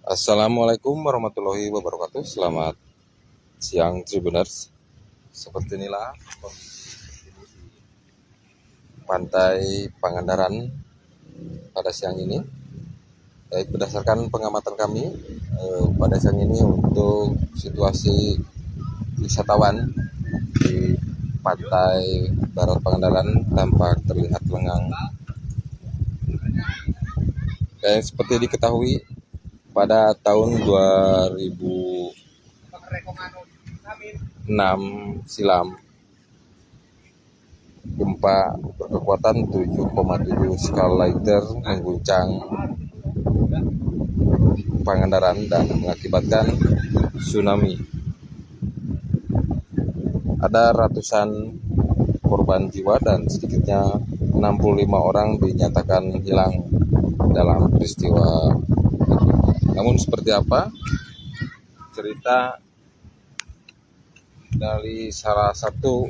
Assalamualaikum warahmatullahi wabarakatuh. Selamat siang Tribuners. Seperti inilah kondisi pantai Pangandaran pada siang ini. Baik, berdasarkan pengamatan kami pada siang ini untuk situasi wisatawan di pantai Barat Pangandaran tampak terlihat lengang. Dan seperti diketahui pada tahun 2006 silam, gempa berkekuatan 7,7 skala Richter mengguncang Pangandaran dan mengakibatkan tsunami. Ada ratusan korban jiwa dan sedikitnya 65 orang dinyatakan hilang dalam peristiwa. Namun seperti apa cerita dari salah satu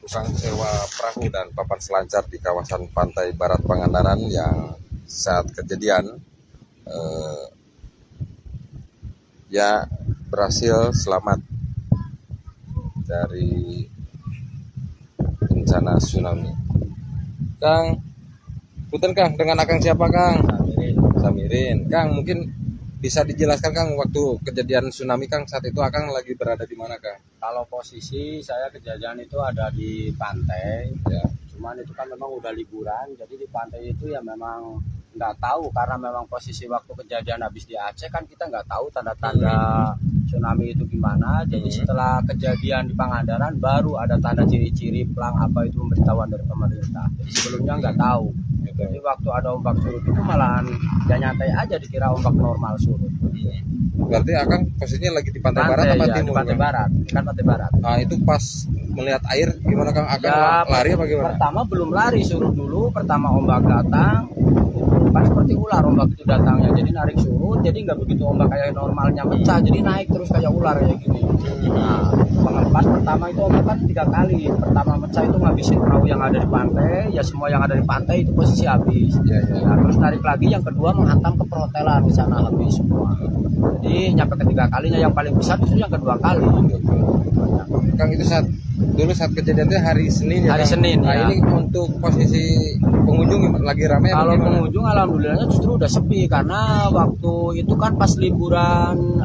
tukang sewa perahu dan papan selancar di kawasan pantai Barat Pangandaran yang saat kejadian ya berhasil selamat dari bencana tsunami. Kang, punten Kang, dengan Akang siapa Kang? Samirin. Kang, mungkin bisa dijelaskan Kang waktu kejadian tsunami Kang, saat itu Akang lagi berada di mana Kang? Kalau posisi saya kejadian itu ada di pantai, Ya. cuman itu kan memang udah liburan, jadi di pantai itu ya memang nggak tahu karena memang posisi waktu kejadian habis di Aceh kan kita nggak tahu tanda-tanda tsunami itu gimana. Jadi setelah kejadian di Pangandaran baru ada tanda ciri-ciri pelang apa itu pemberitahuan dari pemerintah. Jadi sebelumnya nggak tahu. Jadi waktu ada ombak surut itu malahan ya nyantai aja dikira ombak normal surut. Berarti Akang posisinya lagi di pantai barat apa ya, timur? di pantai Kang? barat, kan pantai barat. Nah, itu pas melihat air gimana Kang? Akang Ya, lari apa gimana? pertama belum lari, surut dulu. Pertama ombak datang, kan seperti ular ombak itu datangnya. Jadi narik surut, jadi nggak begitu ombak kayak normalnya pecah. Jadi naik terus kayak ular kayak gini. Nah, pengempas pertama itu ombak kan 3 kali. Pertama pecah itu ngabisin perahu yang ada di pantai. Ya semua yang ada di pantai itu posisi habis. Nah, terus narik lagi. Yang kedua menghantam ke perhotelan di sana habis semua. Jadi nyampe ketiga kalinya yang paling besar itu yang kedua kali. Kang, itu saat kejadian itu hari Senin ya? Hari Kang? Senin, Nah, ya. ini untuk posisi pengunjung lagi ramai apa Kalau gimana? pengunjung alhamdulillahnya justru udah sepi karena waktu itu kan pas liburan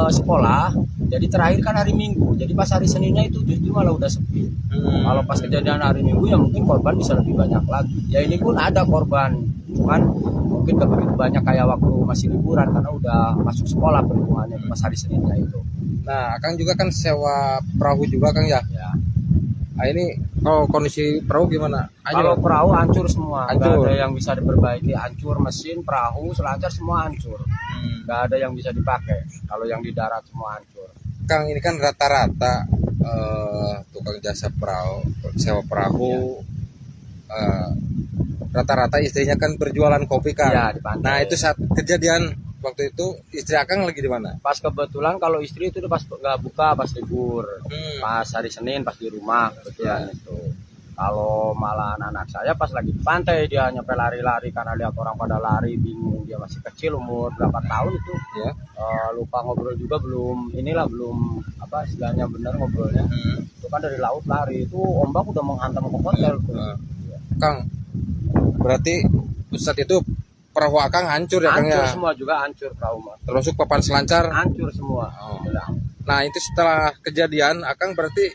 sekolah, jadi terakhir kan hari Minggu, jadi pas hari Seninnya itu justru malah udah sepi. Kalau pas kejadian hari Minggu ya mungkin korban bisa lebih banyak lagi. Ya ini pun ada korban, cuman mungkin gak begitu banyak kayak waktu masih liburan karena udah masuk sekolah perhitungannya pas hari Seninnya itu. Nah, Kang juga kan sewa perahu juga Kang ya? Ya. Nah, ini kondisi perahu gimana? Kalau perahu hancur semua, nggak Hancur. ada yang bisa diperbaiki, hancur mesin, perahu, selancar semua hancur. Nggak ada yang bisa dipakai. Kalau yang di darat semua hancur. Kang, ini kan rata-rata tukang jasa perahu, sewa perahu, rata-rata istrinya kan berjualan kopi Kang. Iya, di pantai. Nah, itu saat kejadian waktu itu istri Akang lagi di mana? Pas kebetulan kalau istri itu udah pas nggak buka, pas libur, pas hari Senin, pas di rumah kebetulan itu. Kalau malah anak saya pas lagi di pantai dia nyampe lari-lari karena lihat orang pada lari bingung, dia masih kecil umur berapa tahun itu. Ya. Lupa ngobrol juga belum apa istilahnya benar ngobrolnya. Itu kan dari laut lari itu ombak udah menghantam ke hotel tuh. Kang, berarti saat itu perahu Akang hancur ya Kang Hancur ya? semua juga, hancur perahu mah. Termasuk papan selancar? Hancur semua. Nah, itu setelah kejadian Akang berarti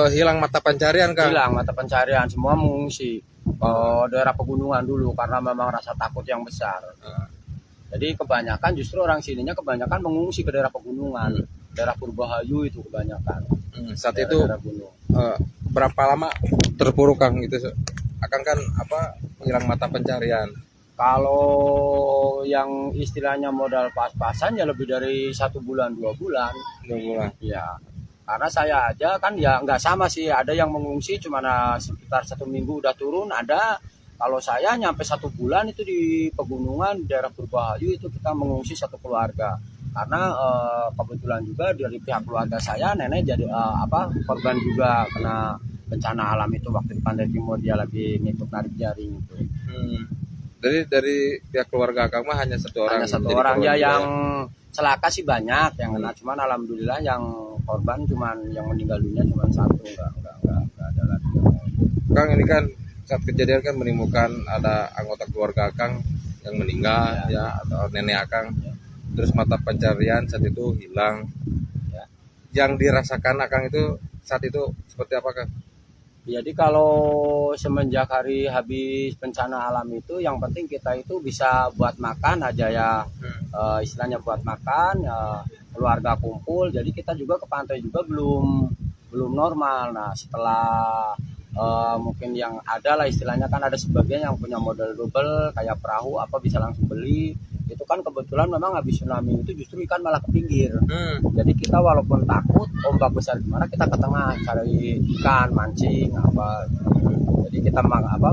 hilang mata pencarian Kang? Hilang mata pencarian, semua mengungsi ke daerah pegunungan dulu karena memang rasa takut yang besar. Jadi kebanyakan justru orang sininya kebanyakan mengungsi ke daerah pegunungan, daerah Purbahayu itu kebanyakan. Saat itu gunung. berapa lama terpuruk Kang itu? Akang kan hilang mata pencarian. Kalau yang istilahnya modal pas-pasan ya lebih dari 1 bulan 2 bulan. 2 bulan. Ya, karena saya aja kan ya nggak sama sih. Ada yang mengungsi cuma sekitar 1 minggu udah turun. Ada kalau saya nyampe 1 bulan itu di pegunungan daerah Purbahayu itu kita mengungsi satu keluarga. Karena kebetulan juga dari pihak keluarga saya nenek jadi korban juga kena bencana alam itu waktu di Pantai Timur dia lagi ngikut narik jaring itu. Dari pihak keluarga Akang mah hanya satu orang. Hanya satu jadi orang korban ya, juga yang celaka sih banyak yang kena, cuman alhamdulillah yang korban cuman yang meninggal dunia cuman satu, enggak ada lagi. Kang, ini kan saat kejadian kan menimbulkan ada anggota keluarga Akang yang meninggal ya, atau nenek Akang. Terus mata pencarian saat itu hilang. Ya. Yang dirasakan Akang itu saat itu seperti apa, Kang? Jadi kalau semenjak hari habis bencana alam itu yang penting kita itu bisa buat makan aja ya, istilahnya buat makan ya, keluarga kumpul. Jadi kita juga ke pantai juga belum normal. Nah setelah mungkin yang ada lah istilahnya, kan ada sebagian yang punya modal double kayak perahu apa bisa langsung beli. Itu kan kebetulan memang habis tsunami itu justru ikan malah ke pinggir. Jadi kita walaupun takut ombak besar gimana, kita ke tengah cari ikan, mancing apa. Jadi kita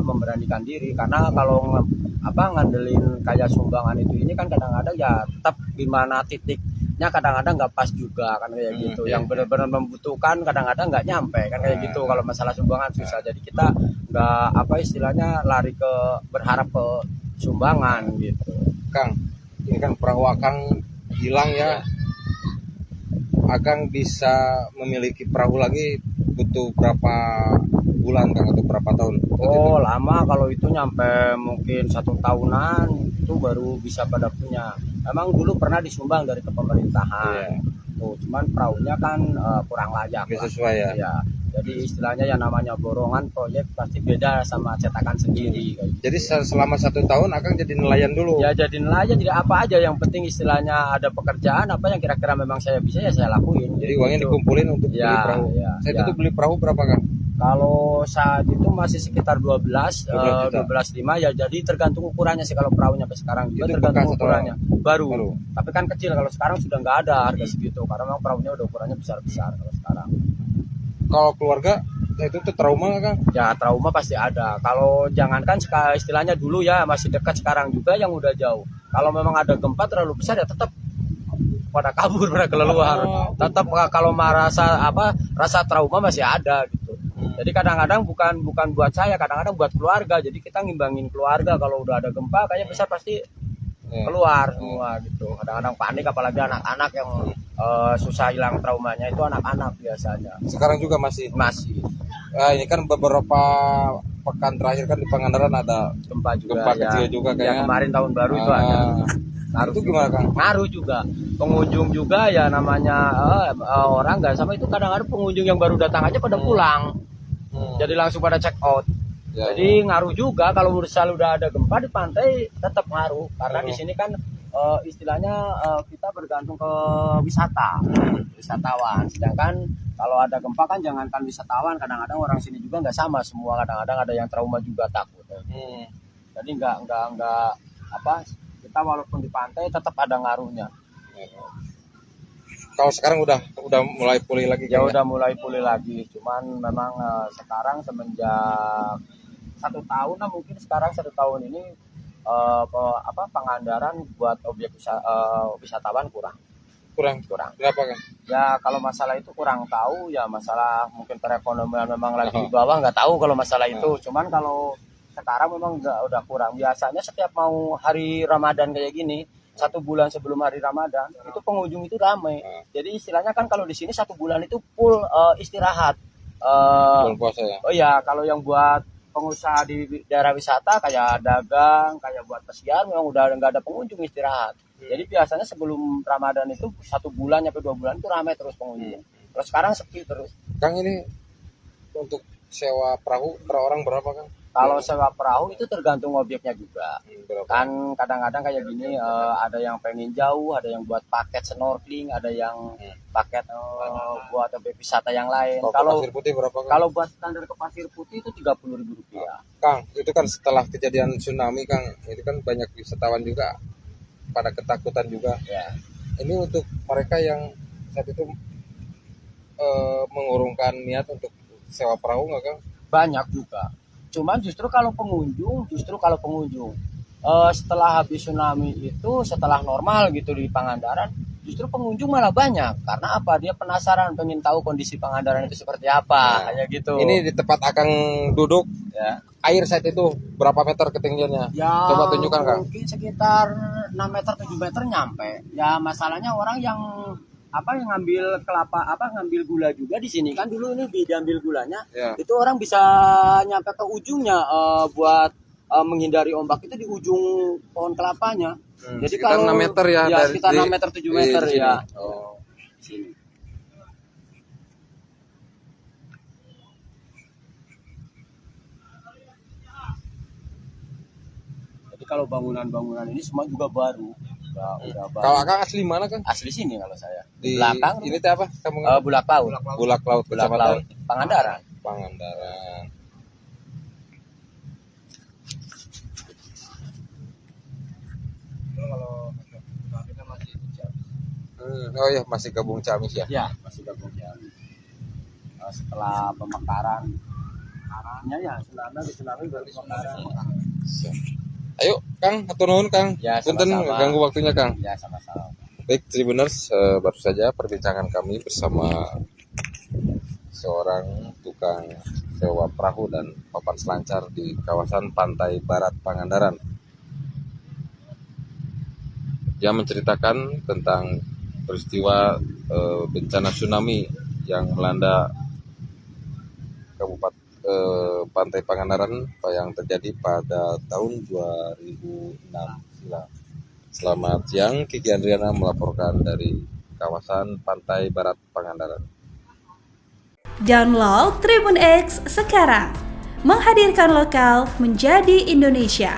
memberanikan diri, karena kalau ngandelin kayak sumbangan itu ini kan kadang-kadang ya tetap gimana titiknya kadang-kadang nggak pas juga kan kayak gitu. Yang benar-benar membutuhkan kadang-kadang nggak nyampe kan kayak gitu. Kalau masalah sumbangan susah. Jadi kita nggak istilahnya lari ke berharap ke sumbangan gitu. Kang, ini kan perahu Akang hilang ya. Akang bisa memiliki perahu lagi butuh berapa bulan, Kang, atau berapa tahun? Oh lama, kalau itu nyampe mungkin 1 tahunan itu baru bisa pada punya. Memang dulu pernah disumbang dari ke pemerintahan. Tuh, cuman perahunya kan kurang layak. Bisa sesuai ya. Ya. Jadi istilahnya yang namanya borongan proyek pasti beda sama cetakan sendiri. Jadi selama 1 tahun Akang jadi nelayan dulu. Ya jadi nelayan, jadi apa aja yang penting istilahnya ada pekerjaan apa yang kira-kira memang saya bisa ya saya lakuin. Jadi uangnya dikumpulin untuk beli perahu. Saya itu beli perahu berapa, Kang? Kalau saat itu masih sekitar 12 5 ya, jadi tergantung ukurannya sih. Kalau perahunya sampai sekarang juga itu tergantung ukurannya. Baru. Tapi kan kecil, kalau sekarang sudah nggak ada harga segitu karena memang perahunya udah ukurannya besar-besar kalau sekarang. Kalau keluarga itu tuh trauma nggak, Kang? Ya trauma pasti ada. Kalau jangankan istilahnya dulu ya masih dekat, sekarang juga yang udah jauh. Kalau memang ada gempa terlalu besar ya tetap pada kabur, pada keluar. Tetap kalau rasa trauma masih ada gitu. Jadi kadang-kadang bukan buat saya, kadang-kadang buat keluarga. Jadi kita ngimbangin keluarga, kalau udah ada gempa kayaknya besar pasti keluar semua gitu. Kadang-kadang panik, apalagi anak-anak yang susah hilang traumanya itu anak-anak biasanya. Sekarang juga masih. Ini kan beberapa pekan terakhir kan di Pangandaran ada gempa ya, kecil juga kayaknya. Ya, kemarin tahun baru itu ada. Ngaruh itu gimana, Kang? Ngaruh juga. Pengunjung juga ya namanya orang nggak sama itu, kadang-kadang pengunjung yang baru datang aja pada pulang. Jadi langsung pada check out. Jadi ngaruh juga kalau misal udah ada gempa di pantai tetap ngaruh, karena di sini kan istilahnya kita bergantung ke wisatawan. Sedangkan kalau ada gempa kan jangankan wisatawan, kadang-kadang orang sini juga nggak sama semua, kadang-kadang ada yang trauma juga, takut. Jadi nggak kita walaupun di pantai tetap ada ngaruhnya. Kalau sekarang udah mulai pulih lagi, ya udah mulai pulih lagi, cuman memang sekarang semenjak 1 tahun lah, mungkin sekarang 1 tahun ini Pangandaran buat objek wisatawan kurang. Kenapa, Kan? Ya kalau masalah itu kurang tahu ya, masalah mungkin perekonomian memang lagi di bawah, nggak tahu kalau masalah itu. Cuman kalau sekarang memang udah kurang. Biasanya setiap mau hari Ramadan kayak gini, 1 bulan sebelum hari Ramadan itu pengunjung itu ramai. Jadi istilahnya kan kalau di sini 1 bulan itu full istirahat. Bulan puasa ya. Oh ya, kalau yang buat pengusaha di daerah wisata kayak dagang, kayak buat pesiar memang udah nggak ada pengunjung, istirahat. Jadi biasanya sebelum Ramadan itu 1 bulan sampai 2 bulan itu ramai terus pengunjung. Terus sekarang sepi terus. Kang, ini untuk sewa perahu per orang berapa, Kang? Kalau sewa perahu itu tergantung objeknya juga. Kan kadang-kadang kayak gini ada yang pengen jauh, ada yang buat paket snorkeling, ada yang paket buat objek wisata yang lain. Kalau Pasir Putih berapa, Kang? Kalau buat standar ke Pasir Putih itu Rp30.000. Kang, itu kan setelah kejadian tsunami, Kang, itu kan banyak wisatawan juga pada ketakutan juga. Ya. Ini untuk mereka yang saat itu mengurungkan niat untuk sewa perahu nggak, Kang? Banyak juga. Cuman justru kalau pengunjung setelah habis tsunami itu, setelah normal gitu di Pangandaran, justru pengunjung malah banyak. Karena apa? Dia penasaran, pengen tahu kondisi Pangandaran itu seperti apa, kayak gitu. Ini di tempat Akang duduk, ya. air saat itu berapa meter ketinggiannya? Ya, Coba tunjukkan Kang. mungkin sekitar 6 meter 7 meter nyampe. Ya masalahnya orang yang yang ngambil ngambil gula juga di sini kan dulu ini diambil gulanya. Ya. Itu orang bisa nyampe ke ujungnya buat menghindari ombak itu di ujung pohon kelapanya. Jadi sekitar kalau 6 meter ya, ya dari sekitar 6 meter 7 meter di sini. ya. Oh. Di sini. Jadi kalau bangunan-bangunan ini semua juga baru. Udah baru. Kalau Akang asli mana Kang? Asli sini kalau saya. Di Belakang ini teh apa? Kamu Bulak Laut. Bulak Laut, Bulak Kecamatan Laut Pangandaran. Pangandaran. Oh ya, masih gabung Ciamis ya? Ya, masih gabung ya. Setelah pemekaran, ya tsunami baru pemekaran. Ayo Kang, atur nuhun Kang. Ya, Punten sama-sama. ganggu waktunya Kang. Ya, sama-sama. Baik Tribuners, baru saja perbincangan kami bersama seorang tukang sewa perahu dan papan selancar di kawasan pantai barat Pangandaran. Dia menceritakan tentang peristiwa bencana tsunami yang melanda Kabupaten Pantai Pangandaran yang terjadi pada tahun 2006 silam. Selamat siang, Kiki Andriana melaporkan dari kawasan Pantai Barat Pangandaran. Download Tribun X sekarang, menghadirkan lokal menjadi Indonesia.